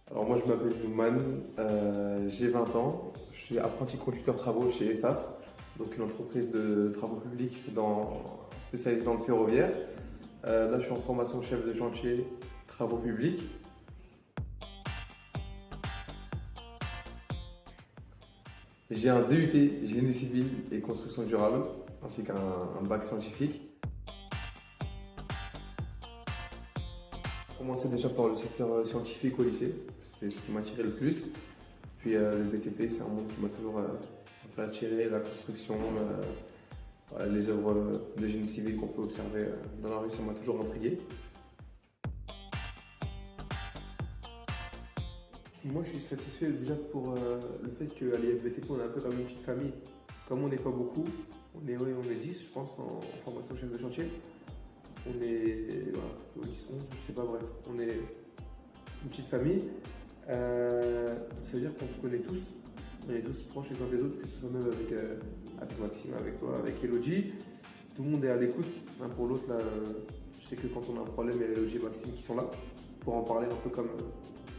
Alors moi je m'appelle Nouman, j'ai 20 ans, je suis apprenti conducteur travaux chez ESAF, donc une entreprise de travaux publics spécialisée dans le ferroviaire. Là je suis en formation chef de chantier travaux publics. J'ai un DUT génie civil et construction durable, ainsi qu'un bac scientifique. J'ai commencé déjà par le secteur scientifique au lycée, c'était ce qui m'attirait le plus. Puis le BTP, c'est un monde qui m'a toujours un peu attiré, la construction, voilà, les œuvres de génie civil qu'on peut observer dans la rue, ça m'a toujours intrigué. Moi, je suis satisfait déjà pour le fait qu'à l'IFBTP, on est un peu comme une petite famille. Comme on n'est pas beaucoup, on est 10, je pense, en formation chef de chantier. On est, voilà, au lycée 11, je sais pas, bref, on est une petite famille. Ça veut dire qu'on se connaît tous, on est tous proches les uns des autres, que ce soit même avec Maxime, avec toi, avec Elodie. Tout le monde est à l'écoute l'un pour l'autre. Je sais que quand on a un problème, il y a Elodie et Maxime qui sont là pour en parler un peu comme,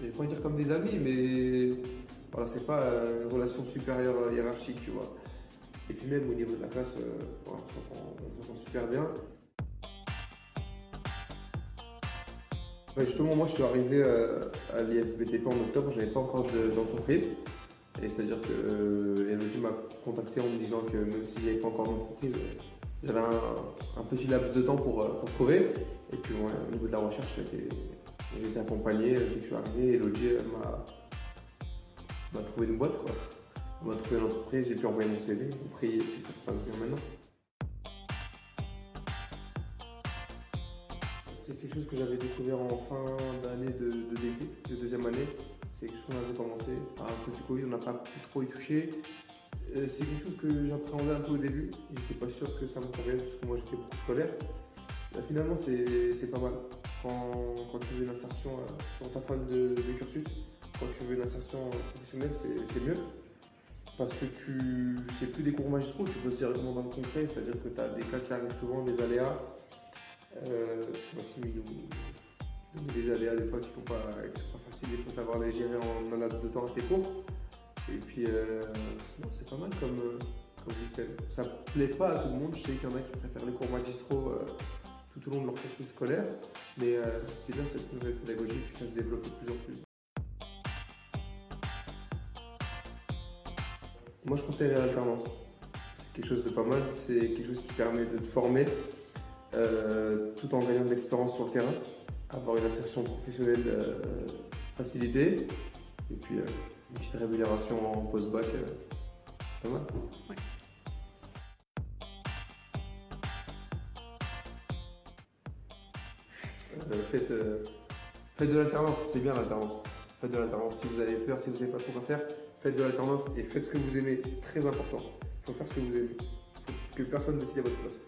je vais pas dire comme des amis, mais voilà, c'est pas une relation supérieure hiérarchique, tu vois. Et puis même au niveau de la classe, voilà, on s'entend super bien. Justement, moi je suis arrivé à l'IFBTP en octobre, je n'avais pas encore d'entreprise. Et c'est-à-dire que Elodie m'a contacté en me disant que même si j'avais pas encore d'entreprise, j'avais un petit laps de temps pour trouver. Et puis ouais, au niveau de la recherche, j'ai été accompagné dès que je suis arrivé. Elodie m'a trouvé une boîte, quoi. Elle m'a trouvé une entreprise, j'ai pu envoyer mon CV, et puis ça se passe bien maintenant. C'est quelque chose que j'avais découvert en fin d'année de DT, de deuxième année. C'est quelque chose qu'on avait commencé. Enfin, à cause du Covid, on n'a pas pu trop y toucher. C'est quelque chose que j'appréhendais un peu au début. J'étais pas sûr que ça me convienne parce que moi j'étais beaucoup scolaire. Là, finalement, c'est pas mal. Quand tu veux une insertion sur ta fin de cursus, quand tu veux une insertion professionnelle, c'est mieux. Parce que c'est plus des cours magistraux, tu bosses directement dans le concret. C'est-à-dire que tu as des cas qui arrivent souvent, des aléas. Maxime, il nous met des aléas des fois qui sont pas faciles, il faut savoir les gérer en un laps de temps assez court. Et puis, non, c'est pas mal comme système. Ça plaît pas à tout le monde, je sais qu'il y en a qui préfèrent les cours magistraux tout au long de leur cursus scolaire, mais c'est bien cette nouvelle pédagogie, puis ça se développe de plus en plus. Moi, je conseillerais l'alternance. C'est quelque chose de pas mal, c'est quelque chose qui permet de te former tout en gagnant de l'expérience sur le terrain, avoir une insertion professionnelle facilitée, et puis une petite rémunération en post-bac, c'est pas mal. Ouais. Faites de l'alternance, c'est bien l'alternance. Faites de l'alternance, si vous avez peur, si vous savez pas trop quoi faire, faites de l'alternance et faites ce que vous aimez, c'est très important. Il faut faire ce que vous aimez, il faut que personne ne décide à votre place.